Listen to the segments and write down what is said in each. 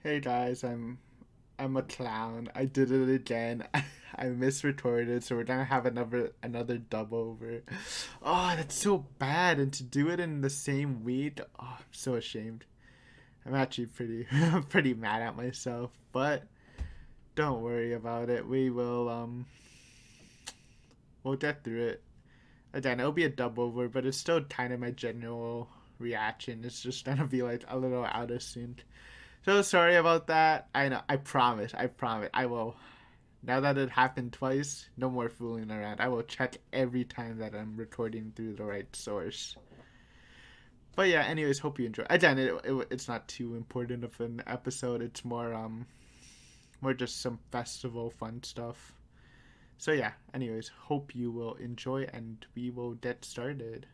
Hey guys, I'm a clown. I did it again. I misretorted, so we're gonna have another dub over. Oh, that's so bad, and to do it in the same week. Oh, I'm so ashamed. I'm actually pretty pretty mad at myself, but don't worry about it. We'll get through it. Again, it'll be a dub over, but it's still kind of my general reaction. It's just gonna be like a little out of sync. So sorry about that. I know. I promise. I promise. I will. Now that it happened twice, no more fooling around. I will check every time that I'm recording through the right source. But yeah, anyways, hope you enjoy. Again, it's not too important of an episode. It's more just some festival fun stuff. So yeah, anyways, hope you will enjoy and we will get started.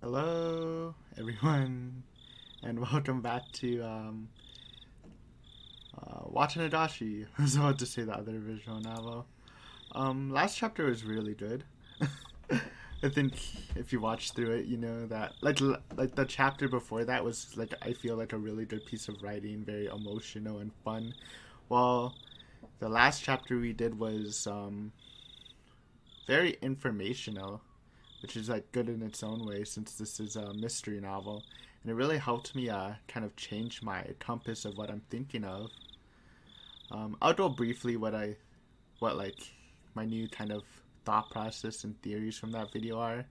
Hello, everyone, and welcome back to Watanagashi. I was about to say the other visual novel. Last chapter was really good. I think if you watch through it, you know that like the chapter before that was like I feel like a really good piece of writing, very emotional and fun. While the last chapter we did was very informational, which is like good in its own way since this is a mystery novel, and it really helped me kind of change my compass of what I'm thinking of. I'll go briefly what like my new kind of thought process and theories from that video are,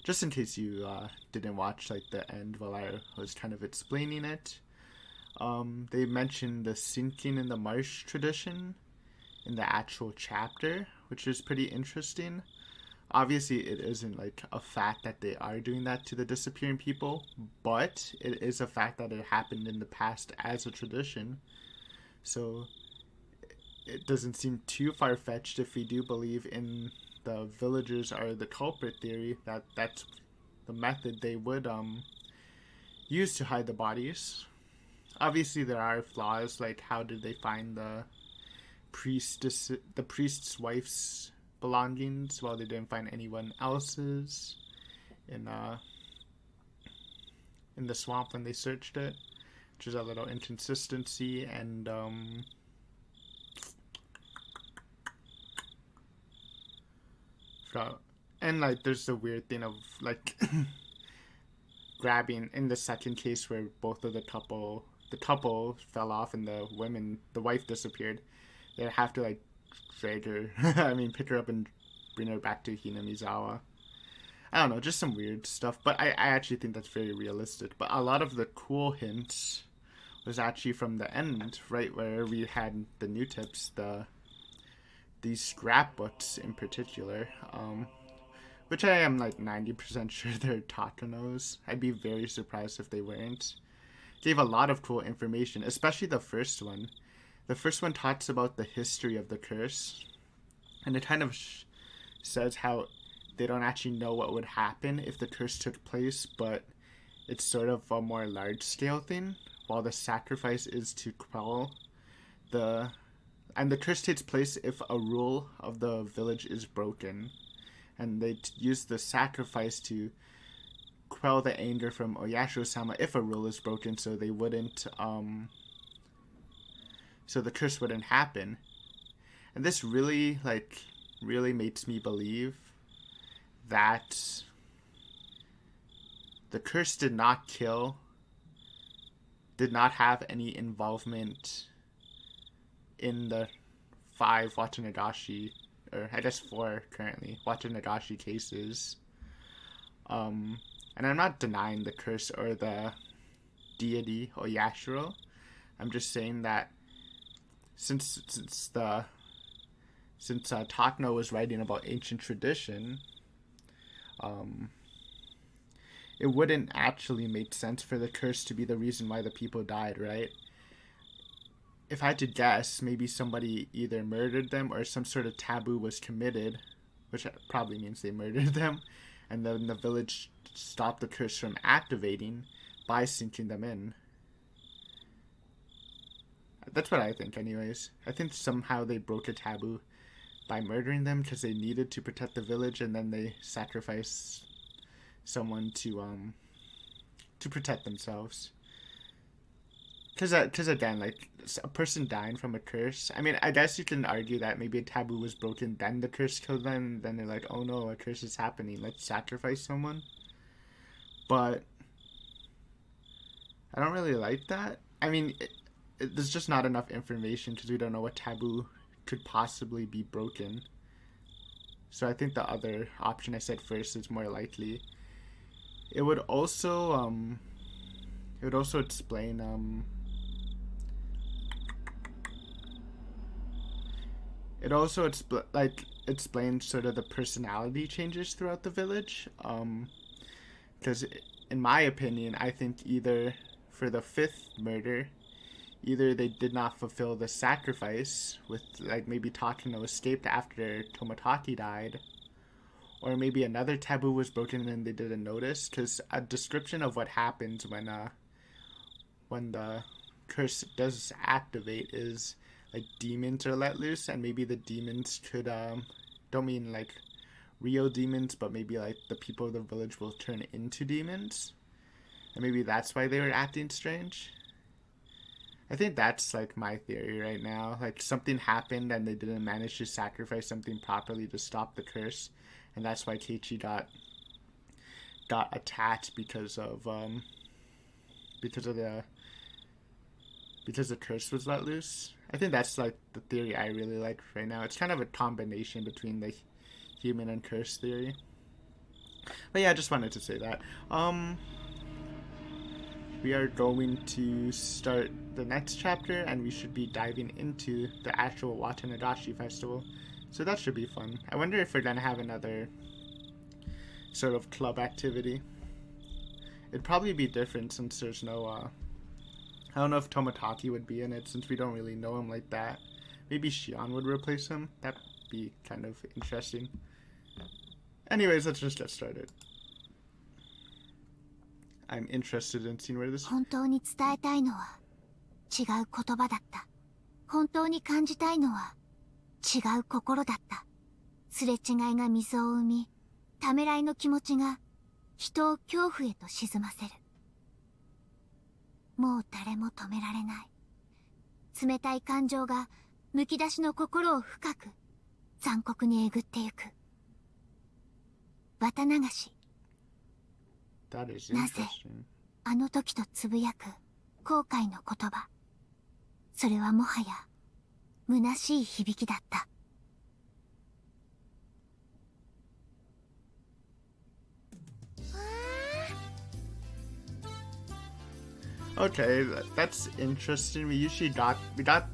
just in case you didn't watch like the end while I was kind of explaining it. They mentioned the sinking in the marsh tradition in the actual chapter, which is pretty interesting. Obviously, it isn't like a fact that they are doing that to the disappearing people, but it is a fact that it happened in the past as a tradition. So it doesn't seem too far fetched if we do believe in the villagers are the culprit theory that that's the method they would use to hide the bodies. Obviously, there are flaws like how did they find the priest's wife's belongings while they didn't find anyone else's in uh in the swamp when they searched it, which is a little inconsistency and and like there's the weird thing of like grabbing in the second case where both of the couple fell off and the wife disappeared. They have to like drag her I mean pick her up and bring her back to Hinamizawa. I don't know, just some weird stuff, but I actually think that's very realistic. But a lot of the cool hints was actually from the end, right where we had the new tips, these scrapbooks in particular, which I am like 90% sure they're Takano's. I'd be very surprised if they weren't. Gave a lot of cool information, especially the first one. The first one talks about the history of the curse, and it kind of says how they don't actually know what would happen if the curse took place, but it's sort of a more large scale thing, while the sacrifice is to quell the. And the curse takes place if a rule of the village is broken. And they use the sacrifice to quell the anger from Oyashiro-sama if a rule is broken, so they wouldn't so the curse wouldn't happen. And this really makes me believe that the curse did not have any involvement in the five Watanagashi, or I guess four currently, Watanagashi cases. And I'm not denying the curse or the deity Oyashiro. I'm just saying that since Takno was writing about ancient tradition, um, it wouldn't actually make sense for the curse to be the reason why the people died, right? If I had to guess, maybe somebody either murdered them or some sort of taboo was committed, which probably means they murdered them, and then the village stopped the curse from activating by sinking them in. That's what I think, anyways. I think somehow they broke a taboo by murdering them because they needed to protect the village, and then they sacrificed someone to protect themselves. Because again, like a person dying from a curse. I mean, I guess you can argue that maybe a taboo was broken, then the curse killed them. Then they're like, oh no, a curse is happening. Let's sacrifice someone. But I don't really like that. I mean, there's just not enough information because we don't know what taboo could possibly be broken. So I think the other option I said first is more likely. It would also explain it also explains sort of the personality changes throughout the village. Because in my opinion, I think either for the fifth murder, either they did not fulfill the sacrifice with like maybe Takano escaped after Tomotaki died, or maybe another taboo was broken and they didn't notice. Because a description of what happens when the curse does activate is like demons are let loose, and maybe the demons could don't mean like real demons, but maybe like the people of the village will turn into demons, and maybe that's why they were acting strange. I think that's like my theory right now. Like something happened and they didn't manage to sacrifice something properly to stop the curse, and that's why Keiichi got attacked because the curse was let loose. I think that's like the theory I really like right now. It's kind of a combination between the human and curse theory. But yeah, I just wanted to say that. We are going to start the next chapter, and we should be diving into the actual Watanagashi festival. So that should be fun. I wonder if we're gonna have another sort of club activity. It'd probably be different since there's no I don't know if Tomotaki would be in it since we don't really know him like that. Maybe Shion would replace him. That'd be kind of interesting. Anyways, let's just get started. I'm interested in seeing where this... 本当に伝えたいのは違う言葉だった。本当に感じたいのは違う心だった。すれ違いが溝を生み、ためらいの気持ちが人を恐怖へと沈ませる。もう誰も止められない。冷たい感情がむき出しの心を深く残酷にえぐってゆく。綿流し。なぜあの時とつぶやく後悔の言葉。それはもはや虚しい響きだった。Okay, that's interesting. We got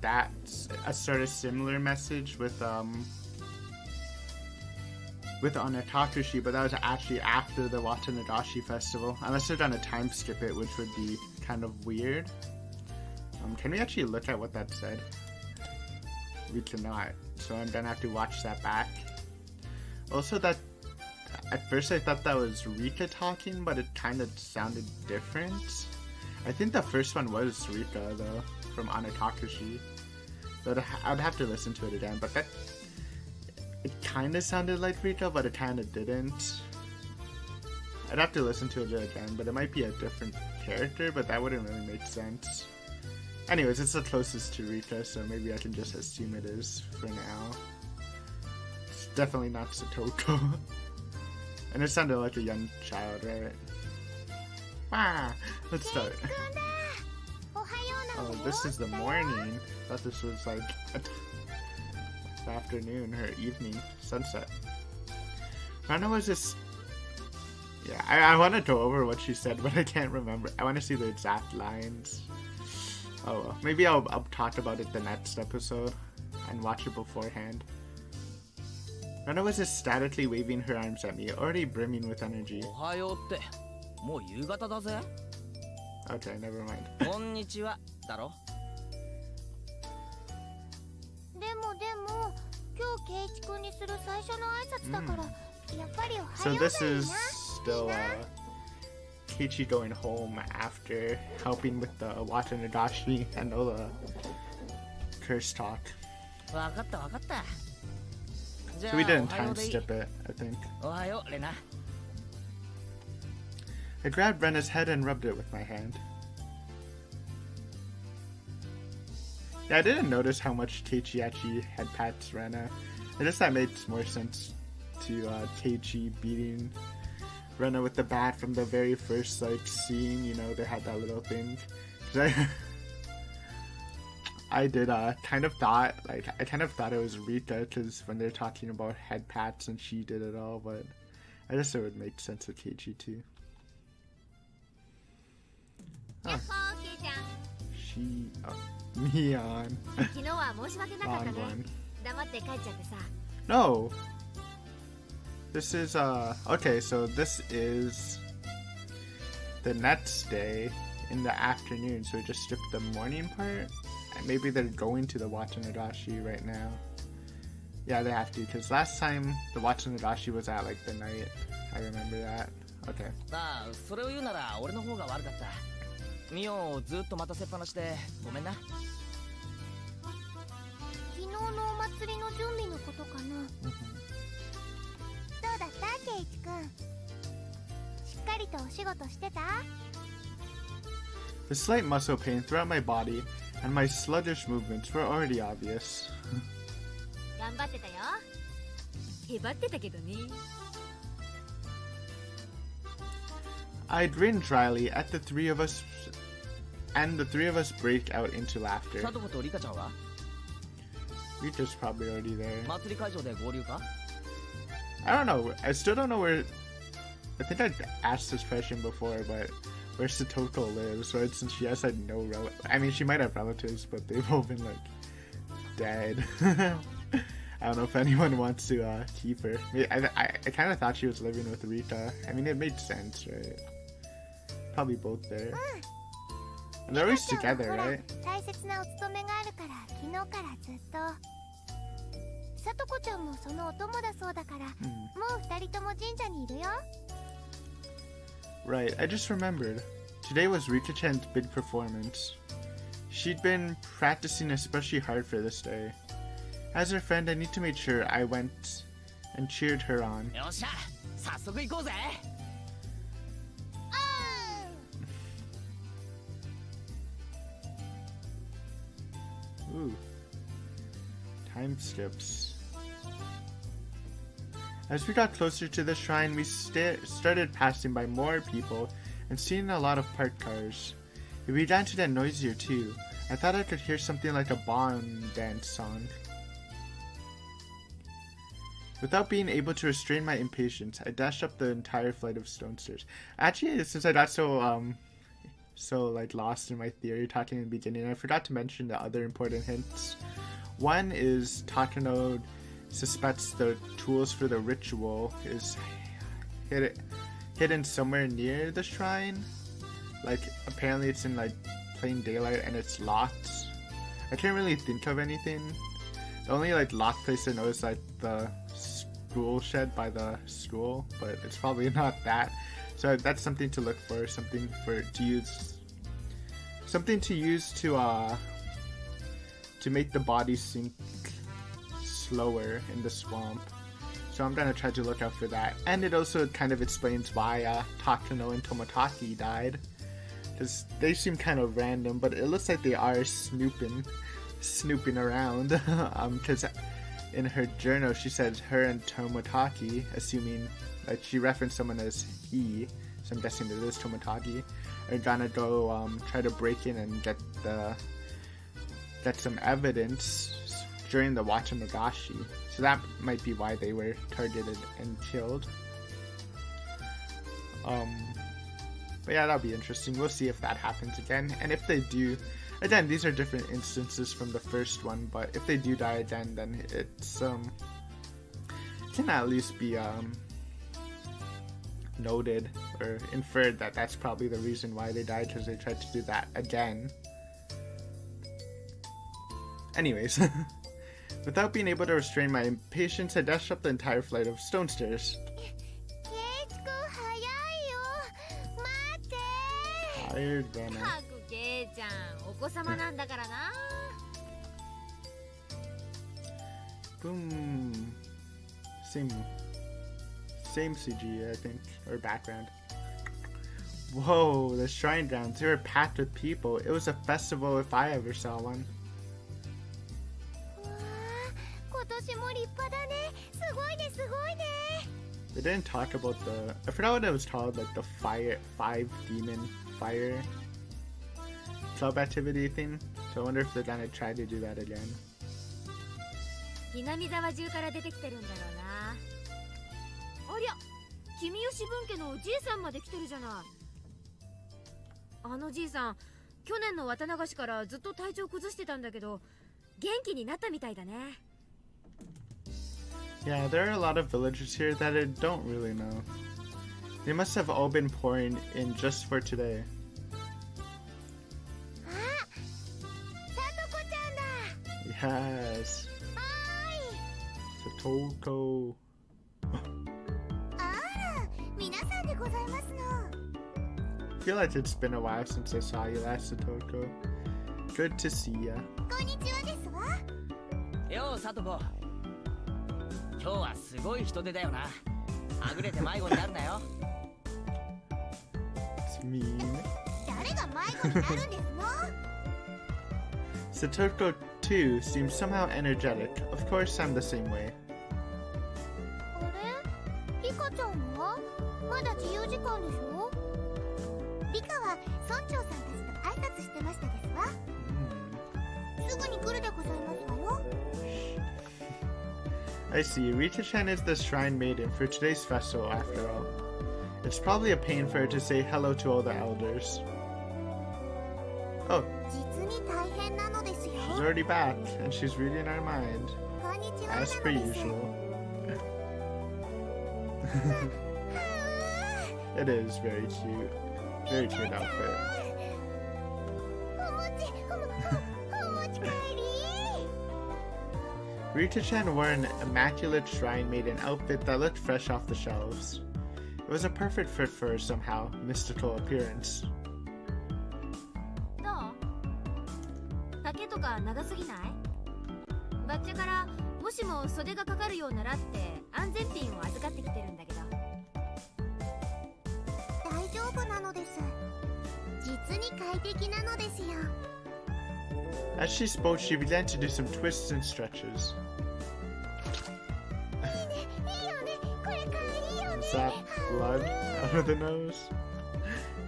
that a sort of similar message with Onatakushi, but that was actually after the Watanagashi festival. Unless they're gonna time skip it, which would be kind of weird. Can we actually look at what that said? We cannot, so I'm gonna have to watch that back. Also, that at first I thought that was Rita talking, but it kind of sounded different. I think the first one was Rita, though, from Onatakushi. But I'd have to listen to it again, but that... It kind of sounded like Rita, but it kind of didn't. I'd have to listen to it again, but it might be a different character, but that wouldn't really make sense. Anyways, it's the closest to Rita, so maybe I can just assume it is for now. It's definitely not Satoko. And it sounded like a young child, right? Ah, let's start. Oh, this is the morning. I thought this was like afternoon or evening, sunset. Rana was just... Yeah, I want to go over what she said, but I can't remember. I want to see the exact lines. Oh well, maybe I'll talk about it the next episode and watch it beforehand. Rana was ecstatically waving her arms at me, already brimming with energy. Okay, never mind. こんにちはだろ。でも今日圭一君にする最初の挨拶だから、やっぱりおはようだ So よな。 this is still Keiichi going home after helping with the Watanagashi and all the curse talk. わかったわかった。じゃあ So we didn't おはよ time うでいい。 skip it, I think. おはようレナ。 I grabbed Rena's head and rubbed it with my hand. Yeah, I didn't notice how much Keiichi actually head pats Rena. I guess that makes more sense to Keiichi beating Rena with the bat from the very first like scene. You know, they had that little thing. 'Cause I did kind of thought it was Rita, because when they're talking about head pats and she did it all, but I guess it would make sense with Keiichi too. Huh. She Neon. Long one. No. This is okay, so this is the next day in the afternoon, so we just skipped the morning part. And maybe they're going to the Watanagashi right now. Yeah, they have to, because last time the Watanagashi was at like the night. I remember that. Okay. それを言うなら俺の方が悪かった。ミオをずっと待たせっぱなしでごめんな。昨日のお祭りの準備のことかな。どうだったケイチ君。しっかりとお仕事してた？ The slight muscle pain throughout my body and my sluggish movements were already obvious. 頑張ってたよ。へばってたけどね。I grinned dryly at the three of us, and the three of us break out into laughter. サトコとリカちゃんは？ Rita's probably already there. 祭り会場で合流か？ I don't know. I still don't know where. I think I asked this question before, but where Satoko lives, right? Since she has like no I mean, she might have relatives, but they've all been like dead. I don't know if anyone wants to keep her. I kind of thought she was living with Rita. I mean, it made sense, right? Probably both there. And they're always together, right? 大切なお勤めがあるから昨日からずっと。さとこちゃんもそのお供だそうだから、もう二人とも神社にいるよ。Right, I just remembered. Today was Rita Chen's big performance. She'd been practicing especially hard for this day. As her friend, I need to make sure I went and cheered her on. よっしゃ、早速行こうぜ。Ooh. Time skips. As we got closer to the shrine, we started passing by more people and seeing a lot of parked cars. It began to get noisier too. I thought I could hear something like a Bon dance song. Without being able to restrain my impatience, I dashed up the entire flight of stone stairs. Actually, since I got so like lost in my theory talking in the beginning, I forgot to mention the other important hints. One is Takano suspects the tools for the ritual is hidden somewhere near the shrine. Like, apparently it's in like plain daylight and it's locked. I can't really think of anything. The only like locked place I know is like the school shed by the school, but it's probably not that. So that's something to look for, something to use to make the body sink slower in the swamp. So I'm gonna try to look out for that. And it also kind of explains why Takano and Tomotaki died, because they seem kind of random, but it looks like they are snooping around. Because in her journal she said her and Tomotaki, assuming like she referenced someone as he, so I'm guessing it is Tomotaki, are gonna go try to break in and get some evidence during the Watanagashi. So that might be why they were targeted and killed. But yeah, that'll be interesting. We'll see if that happens again. And if they do, again, these are different instances from the first one, but if they do die again, then it's can at least be noted or inferred that that's probably the reason why they died, because they tried to do that again. Anyways, without being able to restrain my impatience, I dashed up the entire flight of stone stairs. Tired, Rena. Boom. Same CG, I think, or background. Whoa, the shrine grounds, they were packed with people. It was a festival if I ever saw one. 年も立派だね。すごいね、すごいね。 They didn't talk about the, I forgot what it was called, like the five demon fire club activity thing. So I wonder if they're gonna try to do that again. 南沢中から出てきてるんだろうな。ありゃ、君吉分家のおじいさんまで来てるじゃない。あのじいさん、去年の綿流しからずっと体調崩してたんだけど、元気になったみたいだね。Yeah, there are a lot of villagers here that I don't really know. They must have all been pouring in just for today. あ、さとこちゃんだ。 Yes. はーい。 Satoko. あら、皆さんでございますの。 I feel like it's been a while since I saw you last, Satoko. Good to see ya. こんにちはですわ。よう、さとこ。今日はすごい人手だよな。はぐれて迷子になるなよ。It's mean. 誰が迷子になるんですの？ Satoko too seems somehow energetic. Of course, I'm the same way. あれ？リカちゃんは？まだ自由時間でしょ？リカは村長さんたちと挨拶してましたですわ。すぐに来るでございますわよ。 I see. Rita Chen is the shrine maiden for today's festival, after all. It's probably a pain for her to say hello to all the elders. Oh, 実に大変なのですよ。 she's already back, and she's reading our mind, こんにちは。 as per usual. It is very cute. Very cute outfit. お餅帰り。 Rita Chen wore an immaculate shrine maiden outfit that looked fresh off the shelves. It was a perfect fit for her somehow mystical appearance. どう？丈とか長すぎない？バッチャからもしも袖がかかるようならって安全ピンを預かってきてるんだけど。大丈夫なのです。実に快適なのですよ。 As she spoke, she began to do some twists and stretches. いいよね。これかいいよね。 Is that blood out of the nose?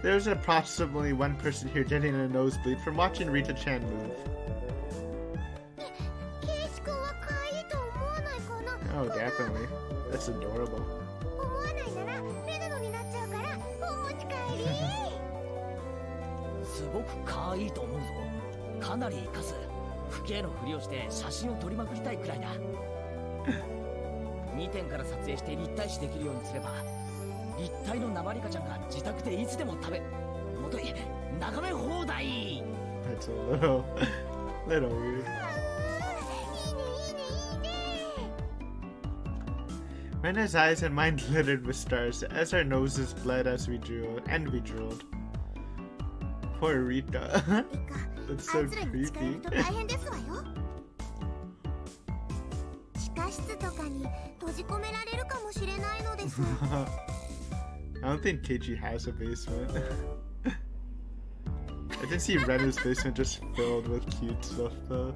There's approximately one person here getting a nosebleed from watching Rita Chen move. ケイチ君は可愛いと思わないかな。 Oh, definitely. That's adorable. 思わないならメガノになっちゃうからお持ち帰り。すごく可愛いと思うぞ。かなり活かす。不敬のふりをして写真を撮りまくりたいくらいだ。2点から撮影して立体視できるようにすれば、立体の生リカちゃんが自宅でいつでも食べ、元い眺め放題。 That's a little, little weird. いいねいいねいいね。 Rena's eyes and mine glittered with stars as our noses bled as we drooled, and we drooled. Poor Rita. リカ、 That's あ so いつらに近寄る creepy. と大変ですわよ。地下室とかに閉じ込められるかもしれないのです。 I don't think KG has a basement. I can see Rena's basement just filled with cute stuff though.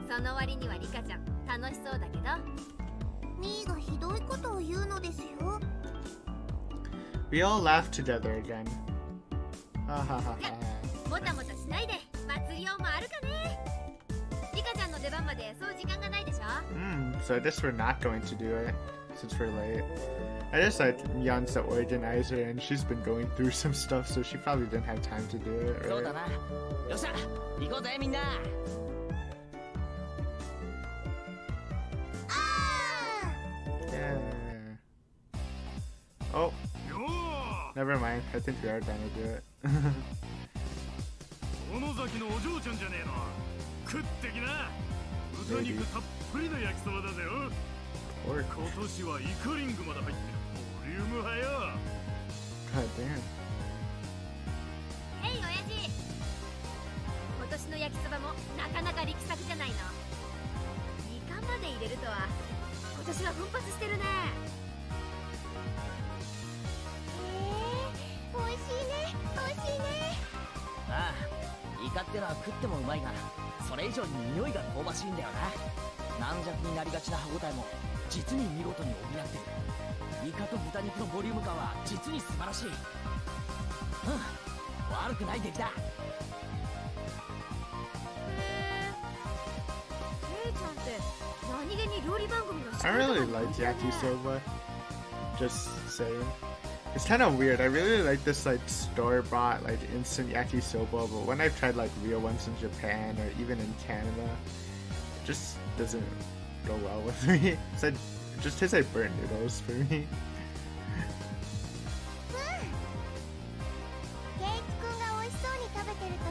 その割にはリカちゃん楽しそうだけど。ミーがひどいことを言うのですよ。 We all laughed together again. Ha ha ha ha. もたもたしないで祭りを回るかね。リカちゃんの出番までそう時間がないでしょ。So I guess we're not going to do it since we're late. I just like Yon's the organizer and she's been going through some stuff, so she probably didn't have time to do it, そうだ right? な。よっしゃ、行こうぜみんな。Yeah. Oh, never mind. I think we are gonna do it. 小野崎のお嬢ちゃんじゃねえの。食ってきな。豚肉たっぷりの焼きそばだぜよ。 Or 今年はイカリングまで入ってるボリューム派よ。 God damn. ヘイ親父、今年の焼きそばもなかなか力作じゃないの。イカまで入れるとは今年は奮発してるね。美味しいね美味しいね。ああ、イカってってのは食ってもうまいが、それ以上に匂いが香ばしいんだよな。軟弱になりがちな歯ごたえも実に見事に補ってる。イカと豚肉のボリューム感は実に素晴らしい。悪くない出来だ。ケイちゃんって何気に料理番組の I really like yakisoba. Just saying. It's kind of weird. I really like this like store-bought like instant yakisoba, but when I've tried like real ones in Japan or even in Canada, it just doesn't go well with me. It's like, it just tastes like burnt noodles for me. ケイチくんが美味しそうに食べてると、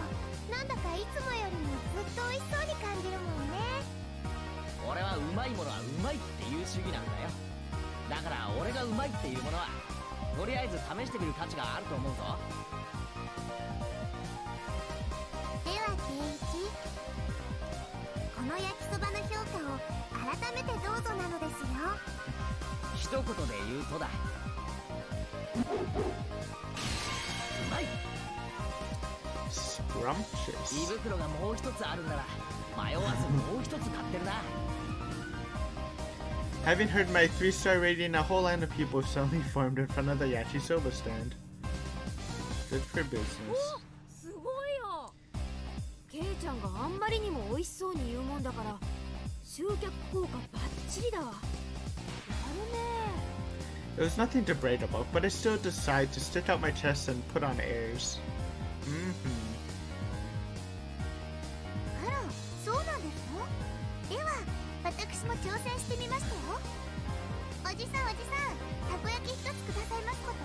なんだかいつもよりもずっと美味しそうに感じるもんね。俺はうまいものはうまいっていう主義なんだよ。だから俺がうまいっていうものはとりあえず試してみる価値があると思うぞ。ではケイチ、この焼きそばの評価を改めてどうぞなのですよ。一言で言うとだ、うまい。 Scrumptious. 胃袋がもう一つあるなら迷わずもう一つ買ってるな。Having heard my 3-star rating, a whole line of people suddenly formed in front of the yakisoba stand. Good for business. すごいよ。ケイちゃんがあんまりにも美味しそうに言うもんだから集客効果バッチリだわ。やるね。 It was nothing to brag about, but I still decided to stick out my chest and put on airs. あら、そうなんですの？では、私も挑戦してみましたよ。おじさん、たこ焼き一つくださいますこと？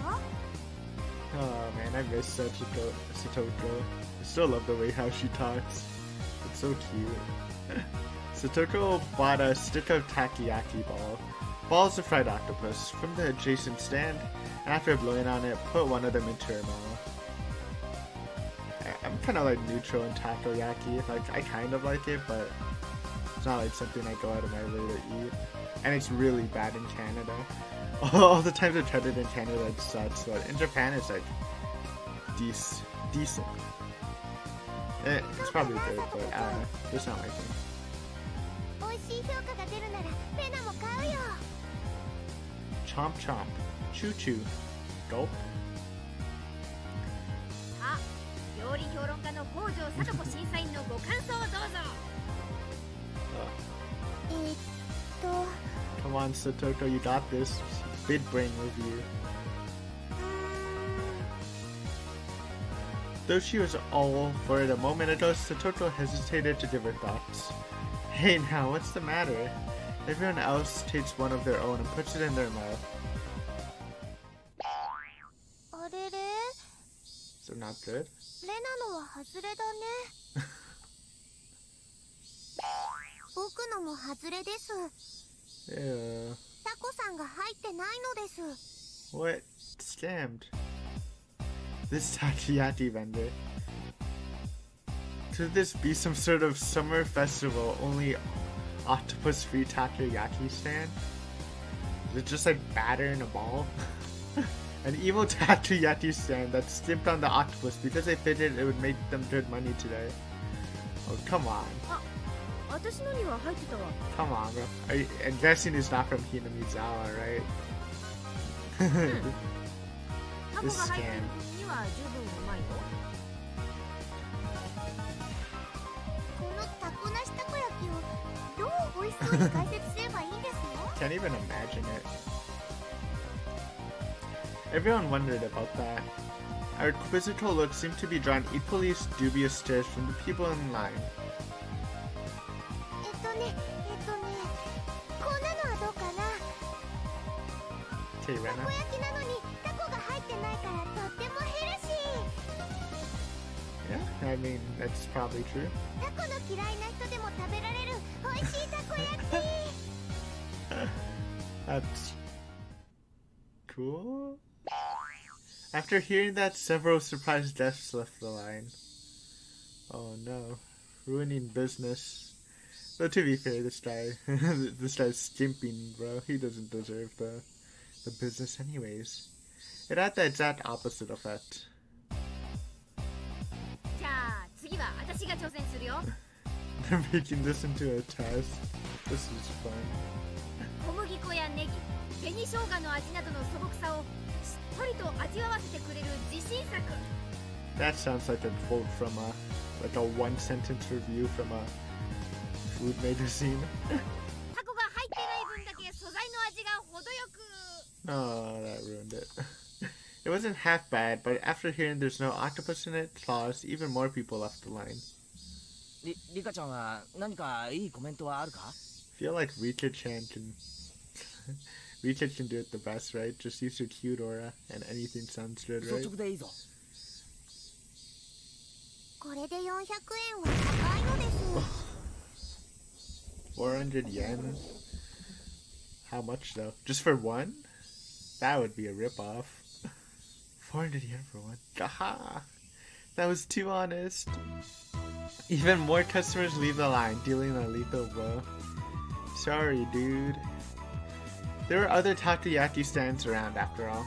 Oh man, I miss Satoko. I still love the way how she talks. It's so cute. Satoko bought a stick of takoyaki balls of fried octopus from the adjacent stand, and after blowing on it, put one of them into her mouth. I'm kind of like neutral in takoyaki. Like, I kind of like it, but it's not like something I go out of my way to eat. And it's really bad in Canada. All the times I've tried it in Canada, it sucks. But in Japan, it's like decent. It's probably good, but just not my thing. 美味しい評価が出るならペナも買うよ。 Chomp chomp. Choo choo. Gulp. さあ、料理評論家の北条聡子審査員のご感想をどうぞ。Come on, Satoko, you got this. Big brain review. Though she was all for it a moment ago, Satoko hesitated to give her thoughts. Hey now, what's the matter? Everyone else takes one of their own and puts it in their mouth. あれれ？ So not good? レナのは外れだね。僕のも外れです。Ew. タコさんが入ってないのです。 What? Scammed. This takoyaki vendor. Could this be some sort of summer festival only octopus free takoyaki stand? Is it just like batter in a ball? An evil takoyaki stand that skimped on the octopus because they figured it would make them good money today. Oh, come on. 私のには入ってたわ。 Come on, bro. I'm guessing it's not from Hinamizawa, right? タコが入ってる分には十分うまいよ。このタコなしたこ焼きをどう美味しそうに解説すればいいんですの？ Can't even imagine it. Everyone wondered about that. Our quizzical look seemed to be drawn equally dubious stares from the people in line. こんなのはどうかな？ Okay, た Rena. こ焼きなのにタコが入ってないからとってもヘルシー。 Yeah, I mean, that's probably true. タコの嫌いな人でも食べられる美味しいたこ焼き。 That's cool. After hearing that, several surprised guests left the line. Oh no, ruining business. Though to be fair, this guy's skimping, bro. He doesn't deserve the business anyways. It had the exact opposite effect. じゃあ次は私が挑戦するよ。 They're making this into a test. This is fun. 小麦粉やネギ、紅生姜の味などの素朴さをしっとりと味わわせてくれる自信作。 That sounds like a quote from a one-sentence review from a food magazine. タコが入ってない分だけ素材の味が程よく。 Oh, that ruined it. It wasn't half bad, but after hearing there's no octopus in it, claws, even more people left the line. リカちゃんは何かいいコメントはあるか？ I feel like Rita Chen can Rita can do it the best, right? Just use her cute aura and anything sounds good, 率 right? 直でいいぞ。これで400円は高いのです。400 yen? How much though? Just for one? That would be a ripoff. 400 yen for one. Gaha! That was too honest. Even more customers leave the line, dealing a lethal blow. Sorry, dude. There were other takoyaki stands around after all.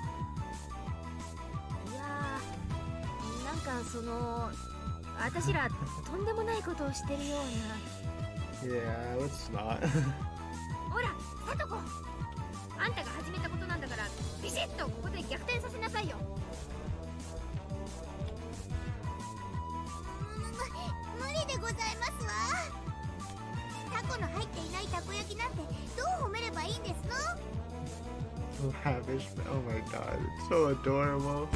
いやー、なんかその私らとんでもないことをしてるような。 Yeah, let's not. ほら、サトコ、あんたが始めたことなんだからビシッとここで逆転させなさいよ。無理でございますわ。タコの入っていないたこ焼きなんてどう褒めればいいんですの？ Lavish. Oh my god, it's so adorable.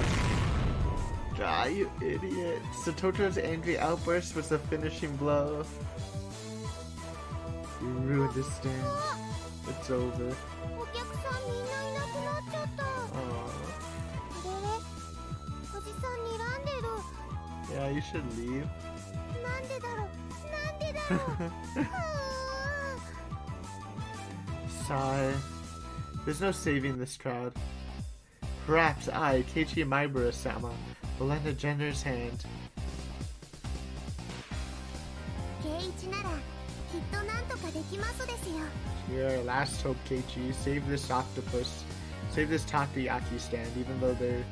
God, you idiot. Satoto's angry outburst was the finishing blow. You ruined his stand. It's over. お客さんみんないなくなっちゃった。 Aww. おじさん睨んでる。 Yeah, you should leave. なんでだろう、なんでだろう。Sigh. There's no saving this crowd. Perhaps I, Keiichi Maibara-sama, will lend a generous hand. ケイイチならきっとなんとかできますですよ。 Your last hope, Keiichi. Save this octopus. Save this takoyaki stand, even though they're...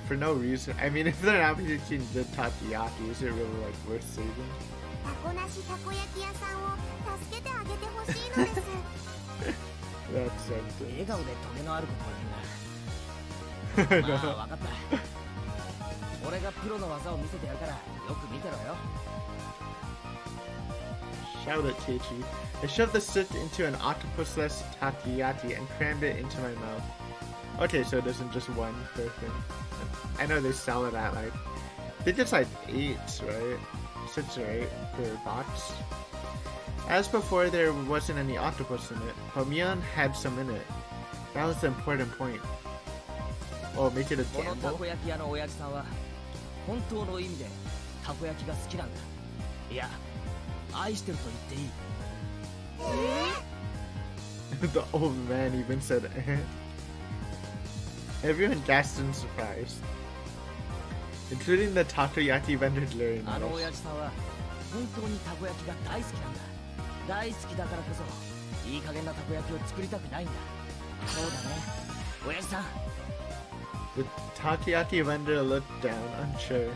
For no reason. I mean, if they're not making good takoyaki, is it really, like, worth saving? タコなしたこ焼き屋さんを助けてあげてほしいのです。 That's something. 笑顔でトゲのあることを言うな。まあ分かった。俺がプロの技を見せてやるからよく見てろよ。 Shout it, Keiichi. I shoved the stick into an octopus-less takoyaki and crammed it into my mouth. Okay, so it isn't just one per thing. I know they sell it at, like... I think it's like 8, right? 6 or 8 per box. As before, there wasn't any octopus in it, but Mion had some in it. That was the important point. Oh, make it a このた gamble? こ焼き屋の親父さんは本当の意味でたこ焼きが好きなんだ。いや、愛してると言っていい。The old man even said eh. Everyone gasped in surprise, including the takoyaki vendor Larry あの Morris. 親父さんは本当にたこ焼きが大好きなんだ。大好きだからこそいい加減なたこ焼きを作りたくないんだ。そうだね、親父さん。The takoyaki vendor looked down, unsure.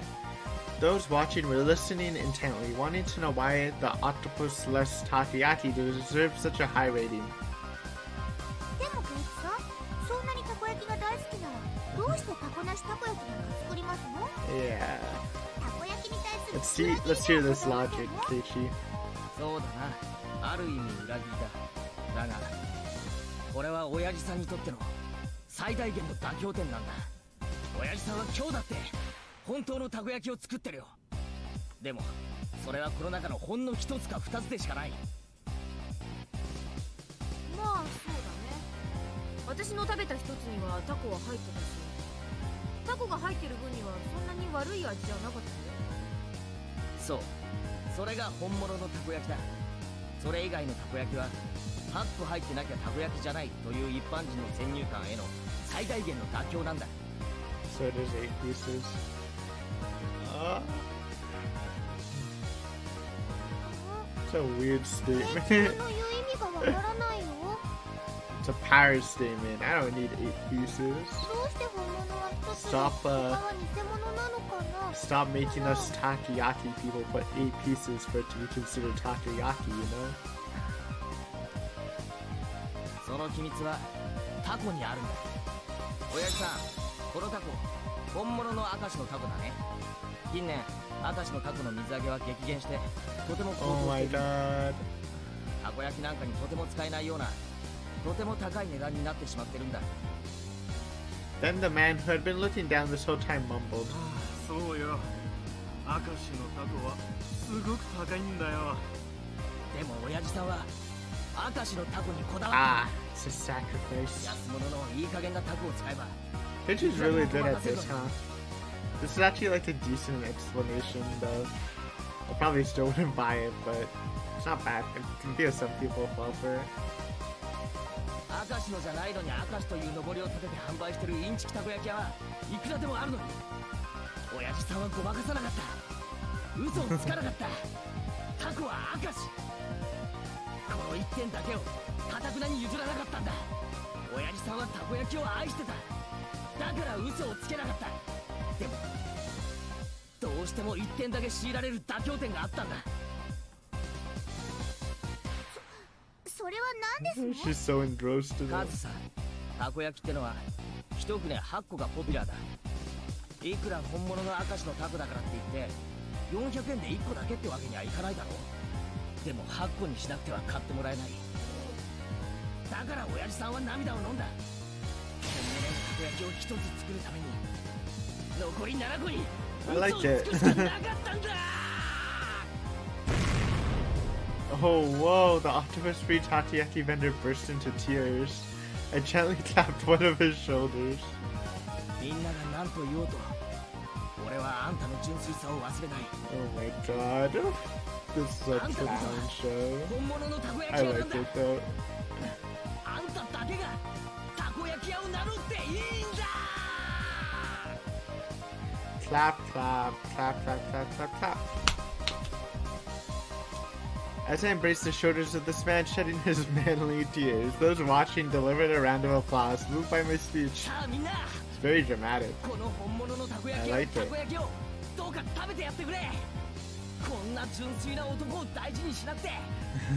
Those watching were listening intently, wanting to know why the octopus-less takoyaki deserved such a high rating. でもケイイチさん、そんなにたこ焼きが大好きならどうしてタコなしたこ焼きなんか作りますの？ Yeah. たこ焼きに対する Let's hear this logic, Keiichi. そうだな、ある意味裏切りだ。だがこれは親父さんにとっての最大限の妥協点なんだ。親父さんは今日だって本当のたこ焼きを作ってるよ。でもそれはこの中のほんの一つか二つでしかない。まあそうだね。私の食べた一つにはタコは入ってたし、タコが入ってる分にはそんなに悪い味じゃなかったよ。そう、それが本物のたこ焼きだ。それ以外のたこ焼きは8個入ってなきゃたこ焼きじゃないという一般人の先入観への最大限の妥協なんだ。 So there's 8 pieces. It's a weird ケイイチ statement. さんの言う意味がわからないよ。 It's a power statement. I don't need 8 pieces. どうして本物は一つで Stop, 他は偽物なのかな？ Stop making us takoyaki people put 8 pieces for it to be considered takoyaki, you know? その秘密はタコにあるんだ。親父さん、このタコ本物の明石のタコだね。近年明石のタコの水揚げは激減してとても高 Oh 騰し my ている。 god. たこ焼きなんかにとても使えないようなとても高い値段になってしまってるんだ。 Then the man who had been looking down this whole time mumbled. そうよ。明石のタコはすごく高いんだよ。でも親父さんは明石のタコにこだわ Ah, っ it's a sacrifice. た。安物のいい加減なタコを使えば Pitch is really good at this, huh? This is actually like a decent explanation, though. I probably still wouldn't buy it, but it's not bad. I can feel some people fall for it. 明石のじゃないのに明石というのぼりを立てて販売してるインチキたこ焼き屋はいくらでもあるのに、親父さんはごまかさなかった。嘘をつかなかった。タコは明石。この一点だけをかたくなに譲らなかったんだ。親父さんはたこ焼きを愛してた。だから嘘をつけなかった。でもどうしても一点だけ強いられる妥協点があったんだ。それは何ですの？ She's so engrossed in カ it. ズさん、たこ焼きってのは一船8個がポピュラーだ。いくら本物の明石のタコだからって言って400円で1個だけってわけにはいかないだろう。でも8個にしなくては買ってもらえない。だから親父さんは涙を飲んだ。本物のたこ焼きを一つ作るために残り7個に I like 嘘をつくしか it. なかったんだ。Oh, whoa, the octopus-free takoyaki vendor burst into tears. I gently tapped one of his shoulders. みんなが何と言おうと俺はあんたの純粋さを忘れない。 Oh my god. This is a clown show. 本物のたこ焼 I き屋なん like だ。 it though. あんただけがたこ焼き屋を名乗っていいんだ。 Clap, clap, clap, clap, clap, clap, clap. As I embraced the shoulders of this man shedding his manly tears, those watching delivered a round of applause, moved by my speech. さあみんな、 It's very dramatic. この本物のたこ焼 I き屋 like it. たこ焼きをどうか食べてやってくれ。こんな純粋な男を大事にしなくて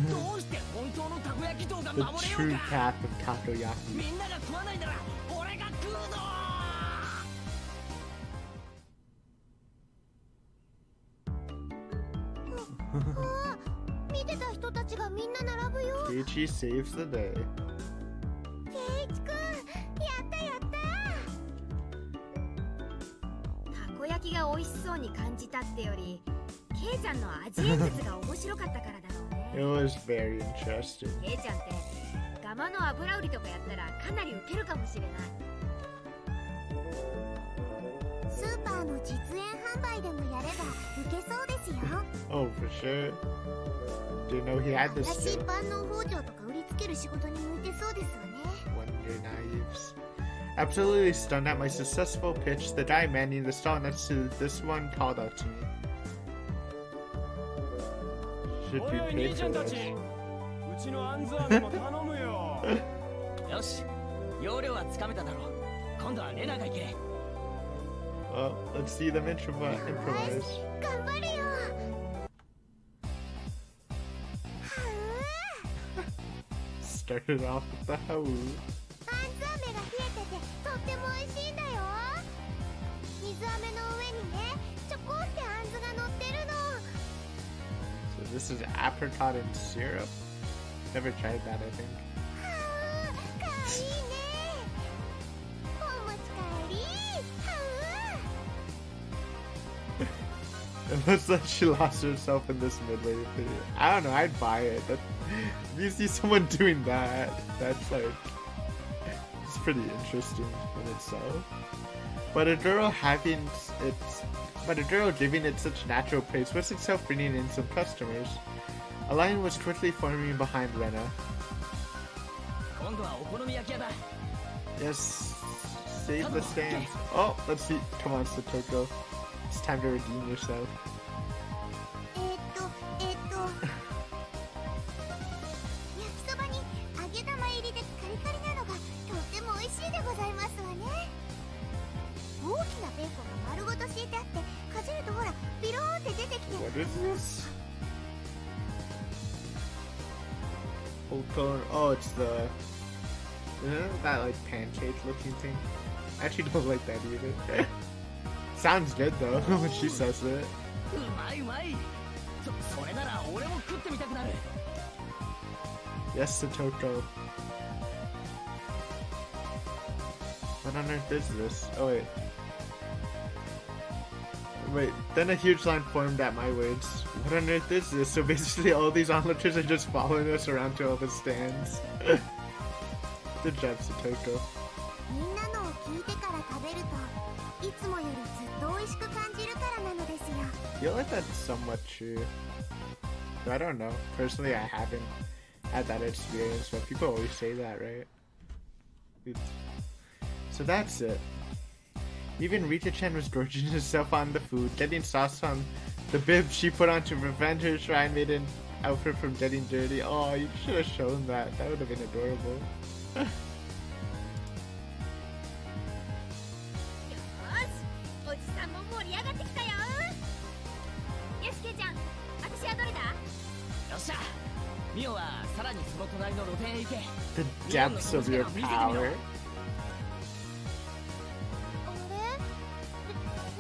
どうして本当のたこ焼き道が The 守れよ true うか。 path of takoyaki. みんなが食わないなら俺が食うぞ。あ、見てた人たちがみんな並ぶよ。 Keiichi saves the day. ケイチくん、やったやった。たこ焼きが美味しそうに感じたってよりケイちゃんの味演説が面白かったからだろうね。 It was very interesting. ケイちゃんってガマの油売りとかやったらかなりウケるかもしれない。スーパーの実演販売でもやればウケそうですよ。 Oh, for sure. Didn't know he had this 私 skill. 万能包丁とか売りつける仕事に向いてそうですわね。 Wonder knives. Absolutely stunned at my successful pitch, the guy manning the stall next to this one called out to me. Should be paid for this. うちのあんず飴も頼むよ。よし、要領はつかめただろう。今度はレナが行け。 Well, let's see them improvise. 頑張るよ。は Started off with the how. う、あんず飴が冷えててとっても美味しいんだよ。水飴の上にね、ちょこってあんずが乗ってるの。 So this is apricot and syrup. Never tried that, I think. はう、かわいいね。お持ち帰り。はう。 It looks like she lost herself in this midway video. I don't know, I'd buy it. If you see someone doing that, that's like, it's pretty interesting in itself. But a girl giving it such natural praise was itself bringing in some customers. A line was quickly forming behind Rena. 今度はお好み焼き屋だ。 Yes, save the stands. Oh, let's see. Come on, Satoko. It's time to redeem yourself. 焼きそばに揚げ玉入りでカリカリなのがとっても美味しいでございますわね。大きなベーコンが丸ごと敷いてあってかじ Hawthorne. Oh, it's the... Isn't it that, like, pancake looking thing? I actually don't like that either. Sounds good, though, when she says it. うまいうまい。それなら俺も食ってみたくなる。 Yes, Satoko. What on earth is this? Oh, wait. Wait, then a huge line formed at my words. What on earth is this? So basically all these onlookers are just following us around to all the stands. Good job, Satoko. みんなのを聞いてから食べるといつもよりずっと美味しく感じるからなのですよ。 I feel like that's somewhat true. I don't know. Personally, I haven't had that experience, but people always say that, right? So that's it. Even Rita Chen was gorging herself on the food, getting sauce on the bib she put on to prevent her shrine maiden outfit from getting dirty. Oh, you should have shown that. That would have been adorable. よーし、おじさんも盛り上がってきたよ。よし、ケイちゃん、私はどれだ？よっしゃ。ミオはさらにその隣の露店へ行け。 The depths of your power.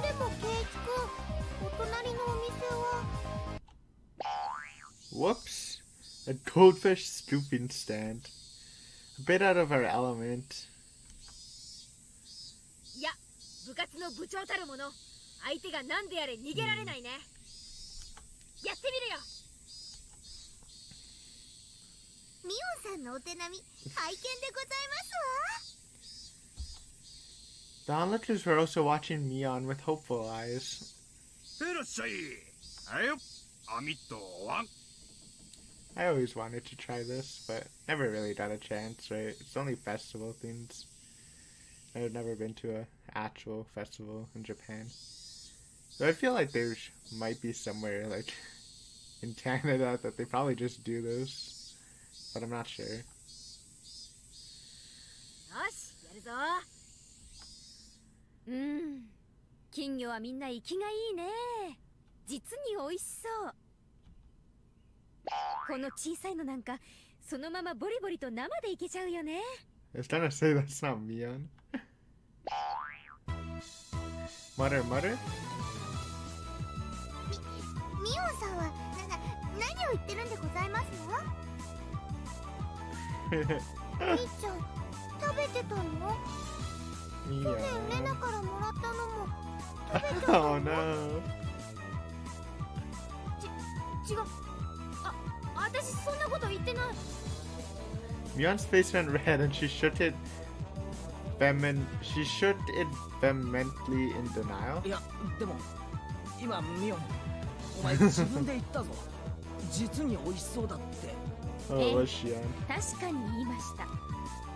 でもケイチくん、お隣のお店は Whoops. A goldfish scooping stand. A bit out of our element. いや、部活の部長たるもの、相手が何であれ逃げられないね。やってみるよ。ミオンさんのお手並み拝見でございますわ。 The onlookers were also watching Mion with hopeful eyes. いらっしゃい。はいよ。アミットワン。 I always wanted to try this, but never really got a chance, right? It's only festival things. I've never been to a actual festival in Japan. So I feel like there might be somewhere, like, in Canada that they probably just do this. But I'm not sure. よし、やるぞ。金魚はみんな生きがいいね。実に美味しそう。この小さいのなんかそのままボリボリと生でいけちゃうよね。 I was trying to say that's not Mion. Mutter, mutter? ミオンさんは何を言ってるんでございますの？みーちゃん、食べてたの？去年レナからもらったのも食べちゃったの？ Oh no. 違う。私そんなこと言ってない。 Mion's face went red and she shook it vehemently in denial. いや、でも今ミオン、お前自分で言ったぞ。実に美味しそうだって。 Oh, was she on? 確かに言いました。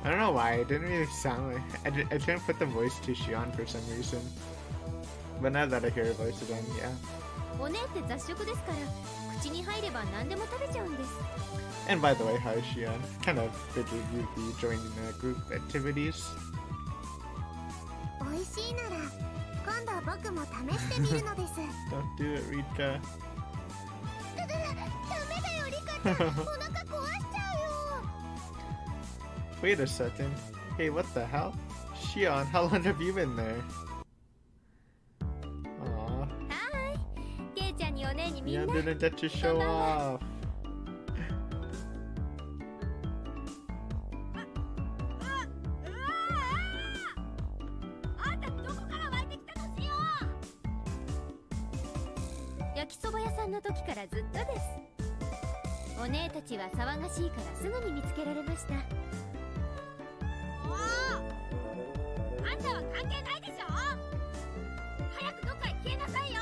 I don't know why, it didn't really sound like... I didn't put the voice to Shion for some reason. But now that I hear her voice again, yeah. おねって雑食ですから、口に入れば何でも食べちゃうんです。 And by the way, hi Shion. Kind of figured you'd be joining group activities. 美味しいなら今度僕も試してみるのです。 Don't do it, Rika. ダメだよ、リカちゃん。お腹壊しちゃうよ。 Wait a second. Hey, what the hell? Shion, how long have you been there? Aww. はーい。ケイちゃんにおねにみん Mion な。 didn't get to show off. あんたどこから湧いてきたのしよ。焼きそば屋さんの時からずっとです。お姉たちは騒がしいからすぐに見つけられました。おお、あんたは関係ないでしょ。早くどっかへ消えなさいよ。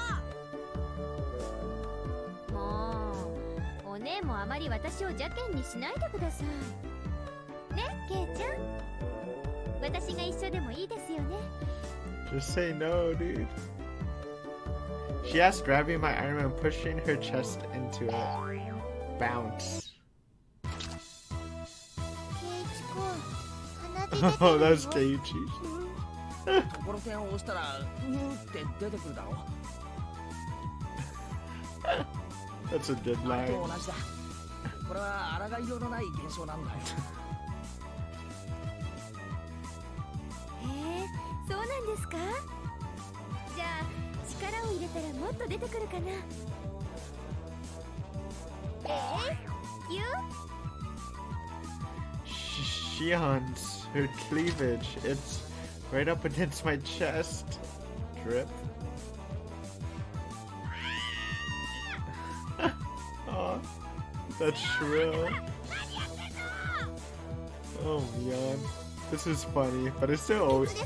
もうお姉もあまり私を邪険にしないでくださいね。ケイちゃん、私が一緒でもいいですよね。 Just say no, dude. She asked, grabbing my arm and pushing her chest into it. Bounce. ケイチくん、鼻血出てるよ。 Oh, that was Keiichi. ところてんを押したらうーって出てくるだろ。 That's a good あれ line. と同じだ。ここれは抗いようのない現象なんだよ。へえ、そうなんですか。じゃあ力を入れたらもっと出てくるかな。ぎゅShion's, her cleavage, it's right up against my chest. Drip. Oh, that's shrill. Oh man, this is funny, but it's still always. I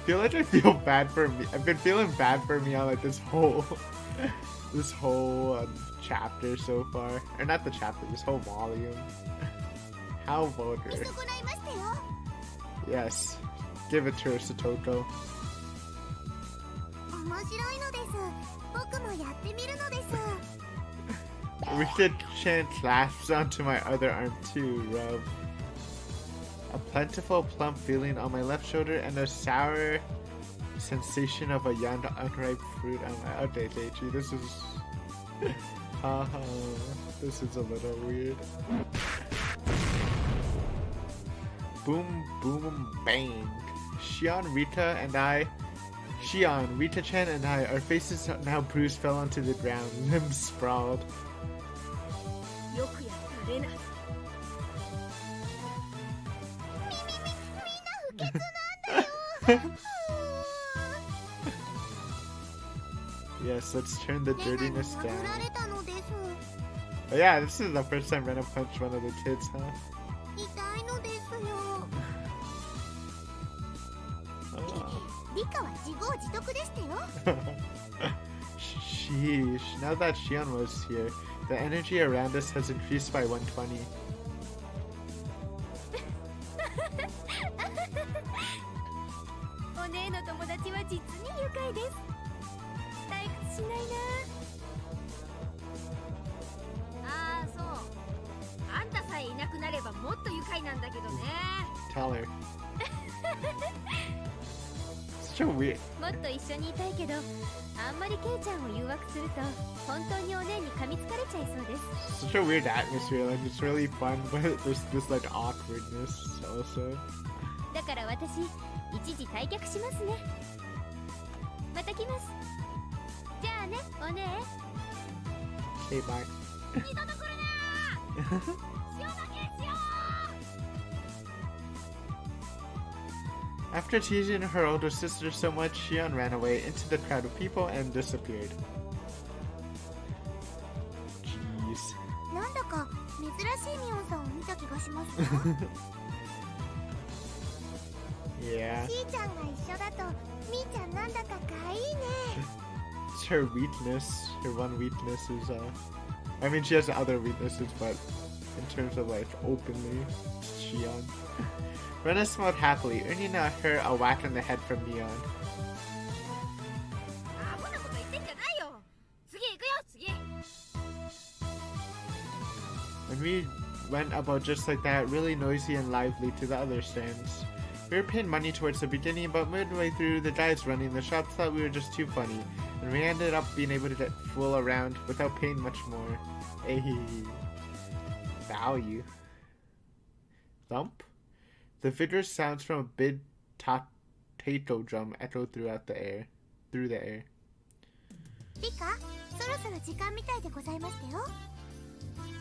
feel like I feel bad for me. I've been feeling bad for me on like this whole chapter so far, or not the chapter, this whole volume. How vulgar. Yes, give it to her, Satoko. Rita Chen clasps onto my other arm too, rub. A plentiful plump feeling on my left shoulder and a sour sensation of a young unripe fruit on my other Daichi. This is... haha, this is a little weird. Boom, boom, bang. Shion, Rita Chen and I, our faces now bruised, fell onto the ground, limbs sprawled. Yes, let's turn the dirtiness down. Oh yeah, this is the first time Rena punched one of the kids, huh? Sheesh, now that Shion was here, the energy around us has increased by 120. Tell her. Such a weird. もっと一緒にいたいけど、あんまりケイちゃんを誘惑すると本当にお姉に噛みつかれちゃいそうです。 Such a weird atmosphere, like it's really fun, but there's this like awkwardness also. だから私、一時退却しますね。また来ます。じゃあね、お姉。Okay, bye. 二度と来るなー。塩だけしよう。 After teasing her older sister so much, Shion ran away into the crowd of people and disappeared. Jeez. Yeah. It's her weakness. Her one weakness is, I mean, she has other weaknesses, but in terms of, like, openly, it's Shion. Rena smiled happily, earning her a whack on the head from Neon. When we went about just like that, really noisy and lively, to the other stands. We were paying money towards the beginning, but midway through, the guys running the shop thought we were just too funny, and we ended up being able to fool around without paying much more. Hey, value. Thump? The vigorous sounds from a big tato drum echoed through the air.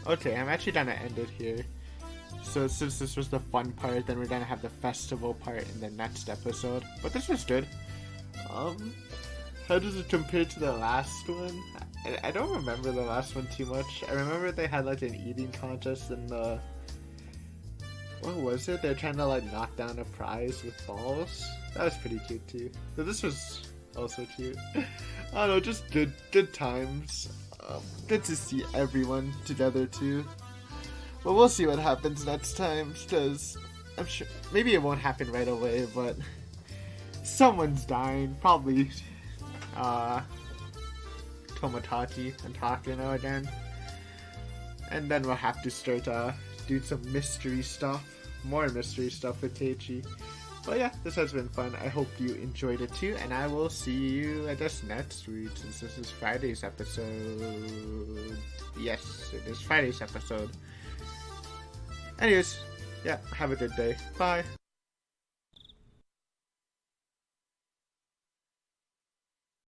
Okay, I'm actually gonna end it here. So since this was the fun part, then we're gonna have the festival part in the next episode. But this was good. How does it compare to the last one? I don't remember the last one too much. I remember they had like an eating contest in the... What was it? They're trying to like knock down a prize with balls. That was pretty cute too. So this was also cute. I don't know, just good times. Good to see everyone together too. But we'll see what happens next time, because I'm sure maybe it won't happen right away, but someone's dying. Probably Tomodachi and Takano again. And then we'll have to start doing some mystery stuff. More mystery stuff with Teichi. But yeah, this has been fun. I hope you enjoyed it too, and I will see you, I guess, next week, since this is Friday's episode. Yeah. Yes, it is Friday's episode. Anyways, yeah, have a good day. Bye.